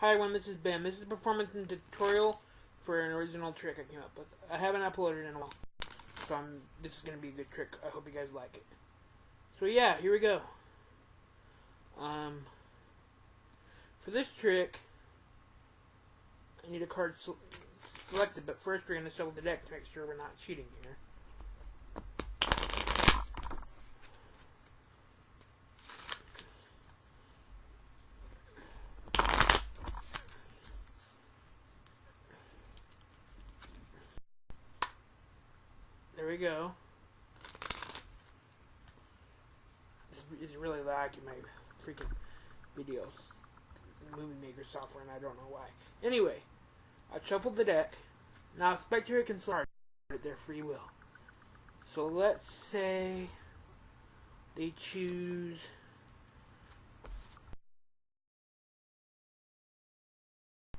Hi everyone, this is Ben. This is a performance and tutorial for an original trick I came up with. I haven't uploaded in a while, so this is going to be a good trick. I hope you guys like it. So yeah, here we go. For this trick, I need a card selected, but first we're going to shuffle the deck to make sure we're not cheating here. There we go. This is really laggy, my freaking videos. Movie Maker software, and I don't know why. Anyway, I shuffled the deck. Now, a spectator can select at their free will. So let's say they choose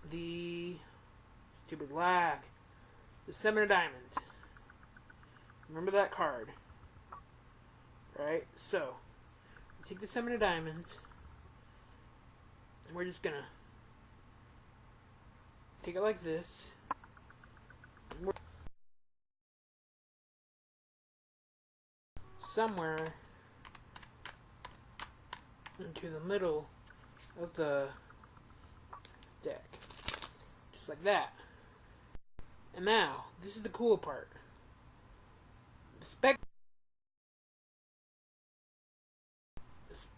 the stupid lag, the 7 of diamonds. Remember that card, right? So, take the 7 of diamonds, and we're just gonna take it like this. And we're somewhere into the middle of the deck, just like that. And now, this is the cool part.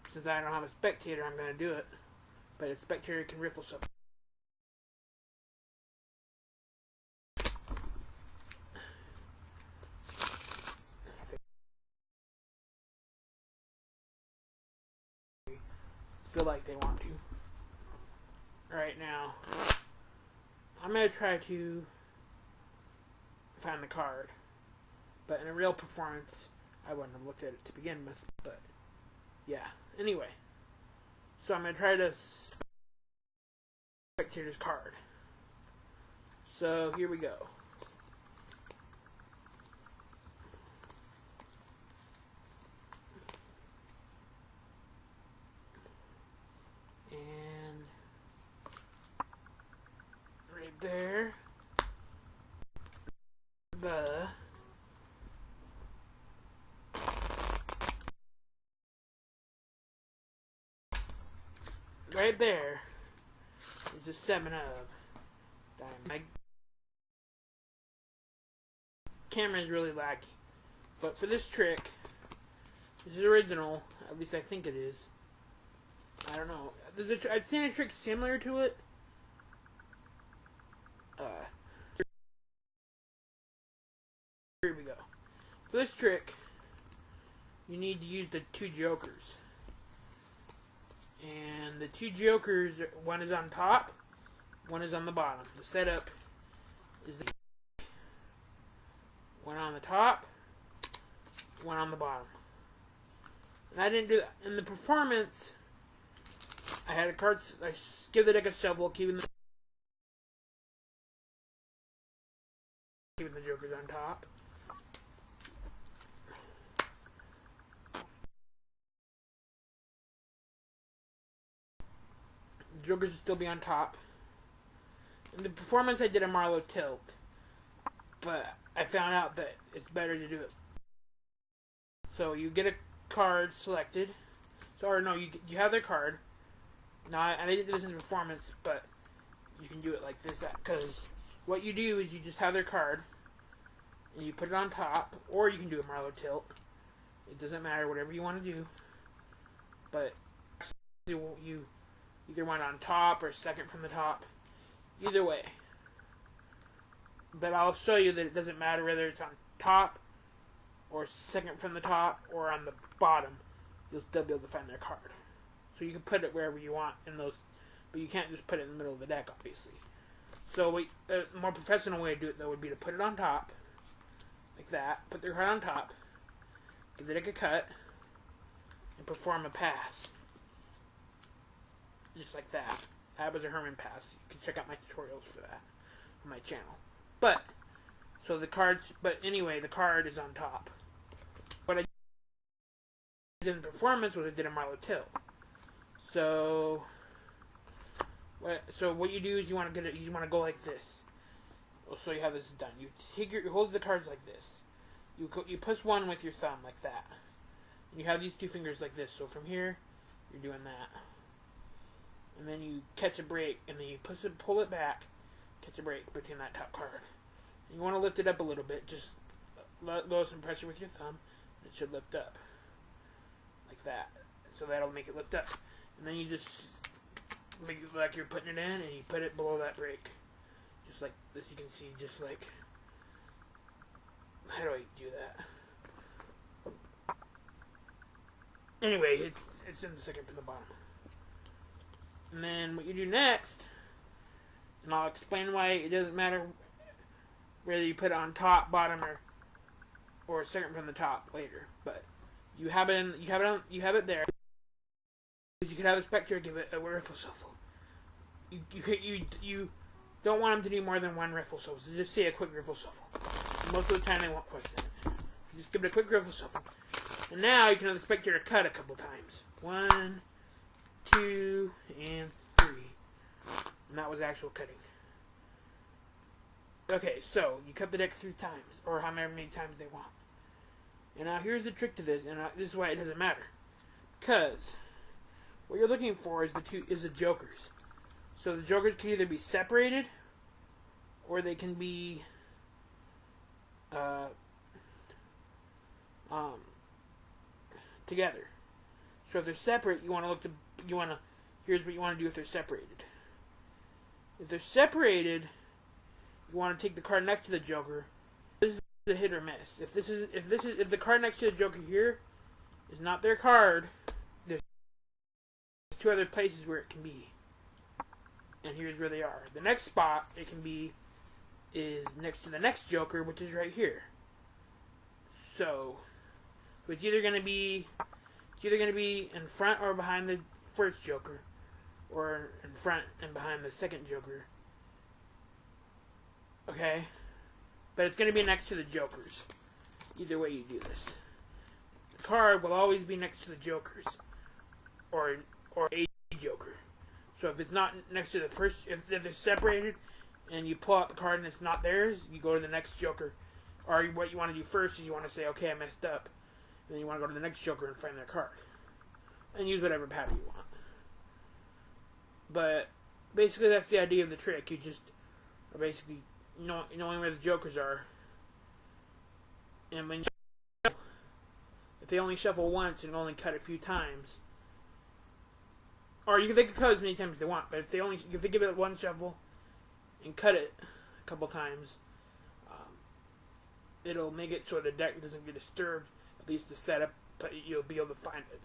Since I don't have a spectator, I'm going to do it. But a spectator can riffle shuffle. Feel like they want to. Alright, now I'm going to try to find the card. But in a real performance, I wouldn't have looked at it to begin with. But yeah. Anyway, so I'm going to try to spectator's card. So here we go. And right there, right there is the 7 of diamonds. My camera is really laggy, but for this trick, this is original. At least I think it is. I don't know. I've seen a trick similar to it. Here we go. For this trick, you need to use the 2 jokers. And the 2 jokers, one is on top, one is on the bottom. The setup is the one on the top, one on the bottom. And I didn't do that. In the performance, I had a card, I give the deck a shuffle, keeping the jokers on top. The jokers will still be on top. In the performance, I did a Marlowe tilt, but I found out that it's better to do it. So you get a card selected. So, or no, you have their card. Now, I didn't do this in the performance, but you can do it like this, because what you do is you just have their card, and you put it on top, or you can do a Marlowe tilt. It doesn't matter, whatever you want to do. But you either want it on top or second from the top. Either way. But I'll show you that it doesn't matter whether it's on top or second from the top or on the bottom. You'll still be able to find their card. So you can put it wherever you want in those, but you can't just put it in the middle of the deck, obviously. So a more professional way to do it, though, would be to put it on top, like that. Put their card on top, give the deck a cut, and perform a pass. Just like that. That was a Herman pass. You can check out my tutorials for that on my channel. But anyway, the card is on top. What I did in performance was I did a Marlowe tilt. So So what you do is you want to go like this. I'll show you how this is done. You hold the cards like this. You push one with your thumb like that. And you have these two fingers like this. So from here, you're doing that. And then you catch a break, and then you pull it back, catch a break between that top card. And you want to lift it up a little bit. Just let go some pressure with your thumb. It should lift up like that. So that'll make it lift up. And then you just make it like you're putting it in, and you put it below that break. Just like this, you can see, just like, how do I do that? Anyway, it's in the second from the bottom. And then what you do next, and I'll explain why it doesn't matter whether you put it on top, bottom, or second from the top later. But you have it there. You could have a spectator give it a riffle shuffle. You don't want them to do more than one riffle shuffle. So just say a quick riffle shuffle. Most of the time they won't question it. Just give it a quick riffle shuffle. And now you can have the spectator cut a couple times. 1, 2, and 3. And that was actual cutting. Okay, so you cut the deck 3 times, or however many times they want. And now here's the trick to this, and this is why it doesn't matter. Because what you're looking for is the jokers. So the jokers can either be separated, or they can be together. So if they're separate, here's what you want to do if they're separated. If they're separated, you want to take the card next to the joker. This is a hit or miss. If the card next to the joker here is not their card, there's 2 other places where it can be. And here's where they are. The next spot it can be is next to the next joker, which is right here. So it's either going to be in front or behind the first joker, or in front and behind the second joker. Okay? But it's going to be next to the jokers. Either way you do this. The card will always be next to the jokers. Or a joker. So if it's not next to the first, if they're separated, and you pull out the card and it's not theirs, you go to the next joker. Or what you want to do first is you want to say, okay, I messed up. And then you want to go to the next joker and find their card. And use whatever pattern you want. But basically that's the idea of the trick. You just are basically knowing where the jokers are. And when if they only shuffle once and only cut a few times, or they could cut as many times as they want, but if they give it one shuffle and cut it a couple times, it'll make it so the deck doesn't get disturbed, at least the setup, but you'll be able to find it.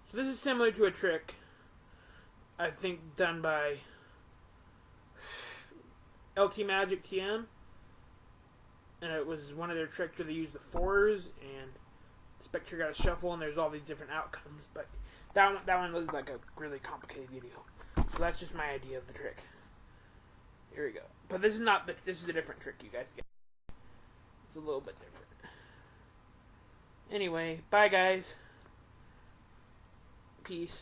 So this is similar to a trick, I think, done by LT Magic TM, and it was one of their tricks where they used the 4s, and the spectator got a shuffle, and there's all these different outcomes, but that one was like a really complicated video. So that's just my idea of the trick. Here we go. But this is a different trick you guys get. It's a little bit different. Anyway, bye guys. Peace.